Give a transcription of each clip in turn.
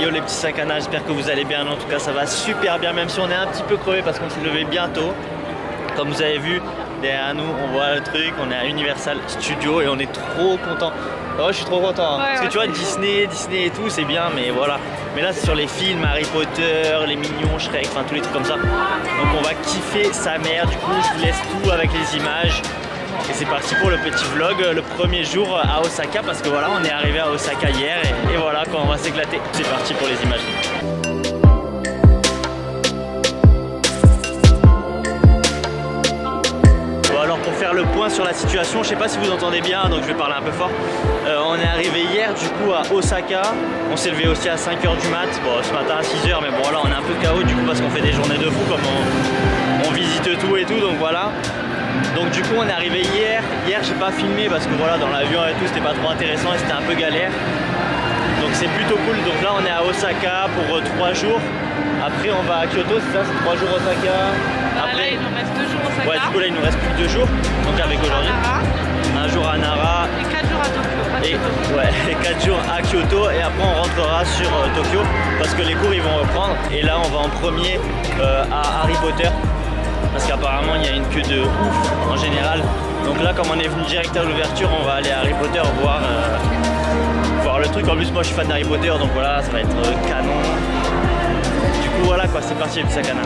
Yo les petits Sakana, j'espère que vous allez bien. En tout cas ça va super bien, même si on est un petit peu crevé parce qu'on s'est levé bientôt. Comme vous avez vu derrière nous, on voit le truc, on est à Universal Studios et on est trop content. Oh, je suis trop content, hein. Ouais, Parce que tu vois Disney et tout c'est bien, mais voilà. Mais là c'est sur les films, Harry Potter, les Mignons, Shrek, enfin tous les trucs comme ça. Donc on va kiffer sa mère. Du coup je vous laisse tout avec les images. Et c'est parti pour le petit vlog, le premier jour à Osaka, parce que voilà, on est arrivé à Osaka hier et voilà, quand on va s'éclater. C'est parti pour les images. Bon, alors pour faire le point sur la situation, je sais pas si vous entendez bien, donc je vais parler un peu fort. On est arrivé hier du coup à Osaka, on s'est levé aussi à 5 h du mat, bon ce matin à 6 h, mais bon là on est un peu KO du coup parce qu'on fait des journées de fou, comme on visite tout et tout, donc voilà. Donc du coup on est arrivé hier j'ai pas filmé parce que voilà dans l'avion et tout c'était pas trop intéressant et c'était un peu galère. Donc c'est plutôt cool, donc là on est à Osaka pour 3 jours. Après on va à Kyoto, c'est ça, c'est 3 jours Osaka. Après là il nous reste 2 jours Osaka. Ouais du coup là il nous reste plus que 2 jours. Donc avec aujourd'hui. Un jour à Nara. Et 4 jours à Tokyo. Et 4 jours à Kyoto et après on rentrera sur Tokyo parce que les cours ils vont reprendre. Et là on va en premier à Harry Potter. Parce qu'apparemment il y a une queue de ouf en général. Donc là comme on est venu direct à l'ouverture, on va aller à Harry Potter voir le truc. En plus moi je suis fan d'Harry Potter, donc voilà ça va être canon. Du coup voilà quoi, c'est parti les petits Sakana.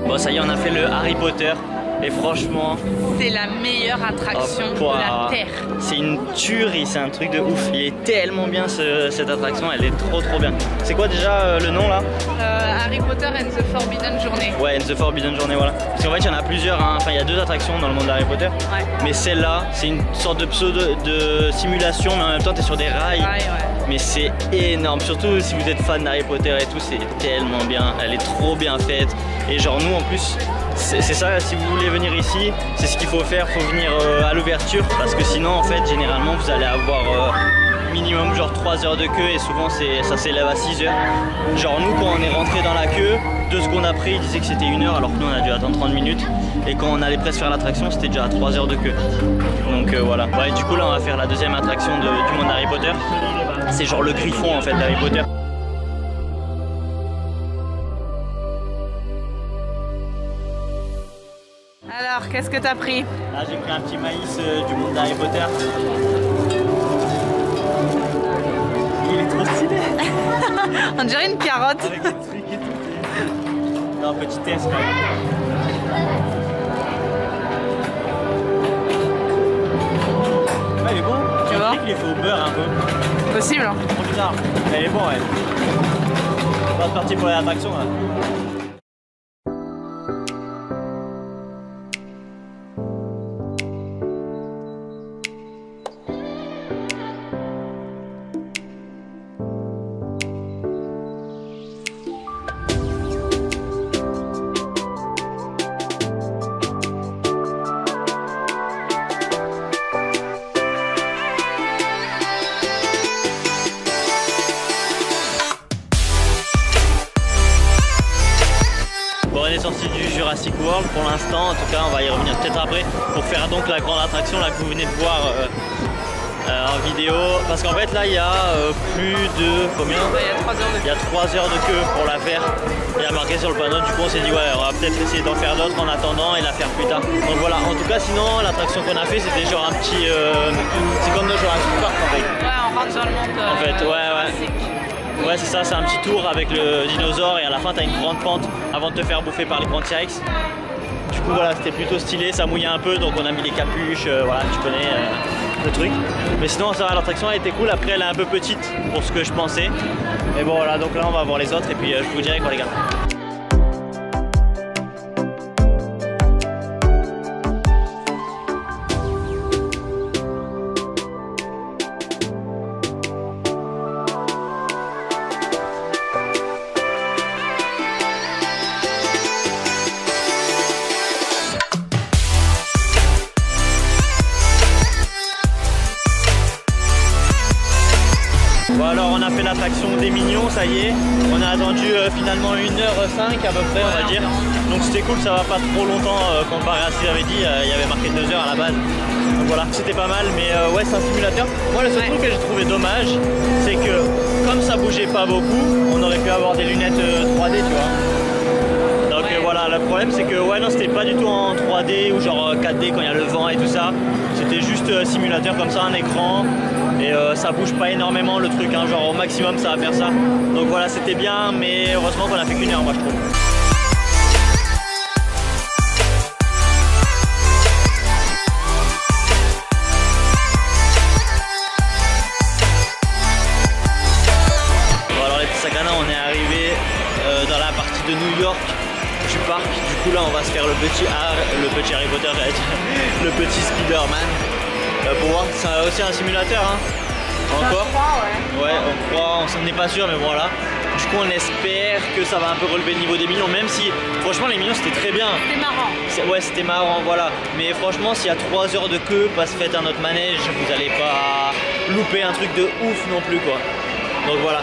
Bon ça y est, on a fait le Harry Potter et franchement c'est la meilleure attraction de la Terre. C'est une tuerie, c'est un truc de ouf. Il est tellement bien cette attraction, elle est trop bien. C'est quoi déjà le nom là? Harry Potter and the Forbidden Journey. Ouais, and the Forbidden Journey, voilà. Parce qu'en fait il y en a plusieurs, hein. Enfin il y a 2 attractions dans le monde d'Harry Potter. Ouais. Mais celle-là, c'est une sorte de pseudo de simulation, mais en même temps t'es sur des rails. Ouais. Mais c'est énorme, surtout si vous êtes fan d'Harry Potter et tout, c'est tellement bien. Elle est trop bien faite. Et genre nous en plus, c'est ça, si vous voulez venir ici, c'est ce qu'il faut faire, faut venir à l'ouverture. Parce que sinon en fait, généralement vous allez avoir minimum genre 3 heures de queue et souvent ça s'élève à 6 heures. Genre nous quand on est rentré dans la queue, 2 secondes après ils disaient que c'était 1 heure alors que nous on a dû attendre 30 minutes. Et quand on allait presque faire l'attraction, c'était déjà à 3 heures de queue. Donc voilà. Ouais, du coup là on va faire la deuxième attraction du monde d'Harry Potter. C'est genre le griffon en fait d'Harry Potter. Alors, qu'est-ce que t'as pris? Là, j'ai pris un petit maïs du monde d'Harry Potter. Il est trop stylé. On dirait une carotte. Avec des trucs et tout. Non, petit test quand même. Ouais, il est bon. Tu vois? Il est fait au beurre un peu. Possible. Hein. Trop bizarre. Mais il est bon, ouais. On va partir pour l'attraction là. Sorti du Jurassic World pour l'instant, en tout cas on va y revenir peut-être après pour faire donc la grande attraction là que vous venez de voir en vidéo, parce qu'en fait là il y a plus de combien? Il y a 3 heures de queue pour la faire, il y a marqué sur le panneau. Du coup on s'est dit ouais on va peut-être essayer d'en faire d'autres en attendant et la faire plus tard. Donc voilà, en tout cas sinon l'attraction qu'on a fait c'était genre un petit c'est comme le Jurassic Park en fait. Ouais, on rentre dans le monde en fait, ouais c'est ça, c'est un petit tour avec le dinosaure et à la fin t'as une grande pente avant de te faire bouffer par les grands T-Rex. Du coup voilà, c'était plutôt stylé, ça mouillait un peu donc on a mis les capuches, voilà tu connais le truc. Mais sinon ça va, l'attraction elle était cool, après elle est un peu petite pour ce que je pensais. Mais bon voilà, donc là on va voir les autres et puis je vous dirai quoi les gars. alors on a fait l'attraction des Minions, ça y est. On a attendu finalement 1h05 à peu près, on va dire. Donc c'était cool, ça va pas trop longtemps comparé à ce qu'ils avaient dit. Il y avait marqué 2 heures à la base. Donc voilà, c'était pas mal, mais ouais, c'est un simulateur. Moi, le seul truc que j'ai trouvé dommage, c'est que comme ça bougeait pas beaucoup, on aurait pu avoir des lunettes 3D, tu vois. Donc voilà, le problème c'est que ouais, non, c'était pas du tout en 3D ou genre 4D quand il y a le vent et tout ça. C'était juste simulateur comme ça, un écran. Et ça bouge pas énormément le truc, hein, genre au maximum ça va faire ça. Donc voilà, c'était bien, mais heureusement qu'on a fait qu'1 heure, moi je trouve. Bon, alors les petits sacs à main, on est arrivé dans la partie de New York du parc. Du coup là on va se faire le petit Harry Potter, le petit Spider-Man. Pour voir, c'est aussi un simulateur, hein. Encore. Ouais, on croit, on s'en est pas sûr, mais voilà. Du coup, on espère que ça va un peu relever le niveau des Minions, même si, franchement, les Minions c'était très bien. C'était marrant. Ouais, c'était marrant, voilà. Mais franchement, s'il y a 3 heures de queue, pas se faites un autre manège, vous allez pas louper un truc de ouf non plus, quoi. Donc voilà.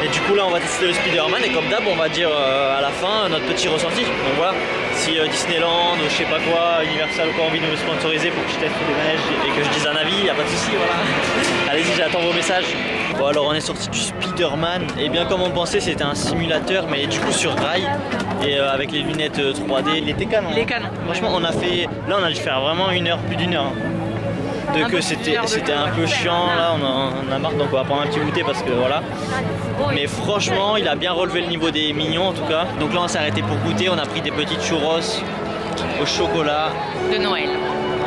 Et du coup là on va tester le Spider-Man et comme d'hab on va dire à la fin notre petit ressenti. Donc voilà, si Disneyland ou je sais pas quoi, Universal ou quoi envie de me sponsoriser pour que je teste des manèges et que je dise un avis, y a pas de souci, voilà. Allez-y, j'attends vos messages. Bon alors on est sorti du Spider-Man et bien comme on pensait c'était un simulateur mais du coup sur rail et avec les lunettes 3D, il était canon. Les canons. Franchement on a fait, là on a dû faire vraiment 1 heure, plus d'1 heure. De que c'était un peu chiant, là on a marre donc on va prendre un petit goûter parce que voilà. Mais franchement il a bien relevé le niveau des Minions en tout cas. Donc là on s'est arrêté pour goûter, on a pris des petites churros au chocolat. De Noël.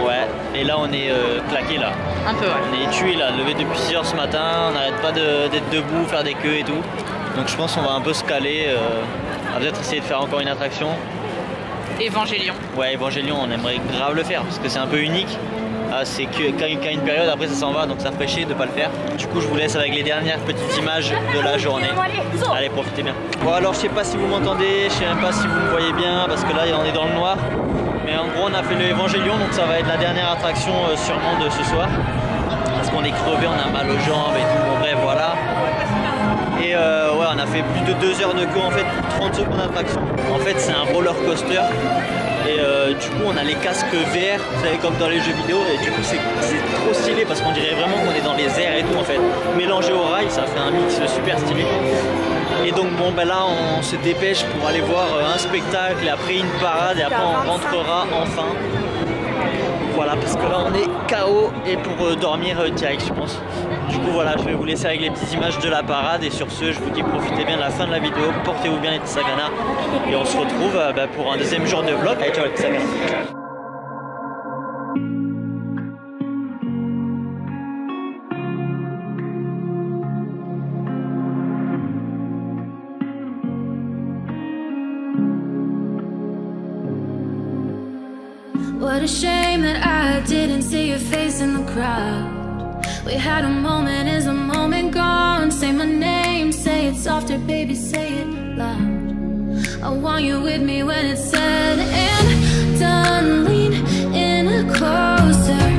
Ouais, et là on est claqué là. Un peu ouais. On est tué là, levé depuis 6 heures ce matin, on n'arrête pas d'être debout, faire des queues et tout. Donc je pense qu'on va un peu se caler, on va peut-être essayer de faire encore une attraction. Évangélion. Ouais, Évangélion on aimerait grave le faire parce que c'est un peu unique. Ah, c'est qu'à une période, après ça s'en va, donc ça ferait chier de pas le faire. Du coup je vous laisse avec les dernières petites images de la journée. Allez, profitez bien. Bon alors je sais pas si vous m'entendez, je sais même pas si vous me voyez bien parce que là on est dans le noir. Mais en gros on a fait le Évangélion, donc ça va être la dernière attraction sûrement de ce soir. Parce qu'on est crevé, on a mal aux jambes et tout, bon bref voilà. Et ouais on a fait plus de 2 heures de queue en fait, 30 secondes d'attraction. En fait c'est un roller coaster. Et du coup on a les casques VR, vous savez comme dans les jeux vidéo, et du coup c'est trop stylé parce qu'on dirait vraiment qu'on est dans les airs et tout en fait. Mélangé au rail, ça fait un mix super stylé. Et donc bon ben là on se dépêche pour aller voir un spectacle et après une parade et après on rentrera enfin. Voilà parce que là on est KO et pour dormir direct je pense. Du coup voilà, je vais vous laisser avec les petites images de la parade et sur ce je vous dis profitez bien de la fin de la vidéo, portez-vous bien les petits Sagana et on se retrouve pour un deuxième jour de vlog. Allez ciao les petits Sagana. What a shame that I didn't see your face in the crowd. We had a moment, is a moment gone? Say my name, say it softer, baby, say it loud. I want you with me when it's said and done. Lean in closer.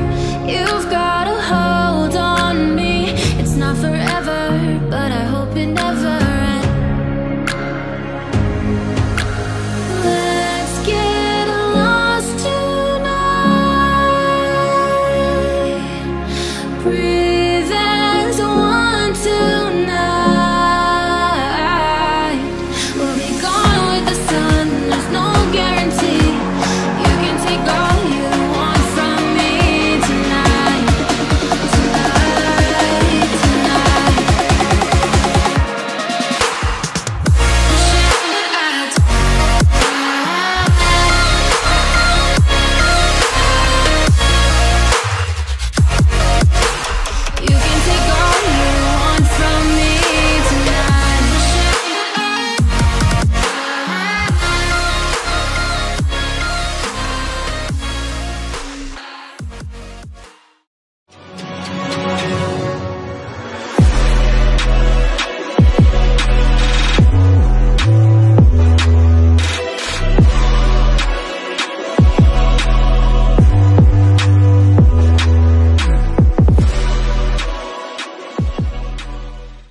You've got a hold on me. It's not forever, but I hope it never ends. Let's get lost tonight. Breathe.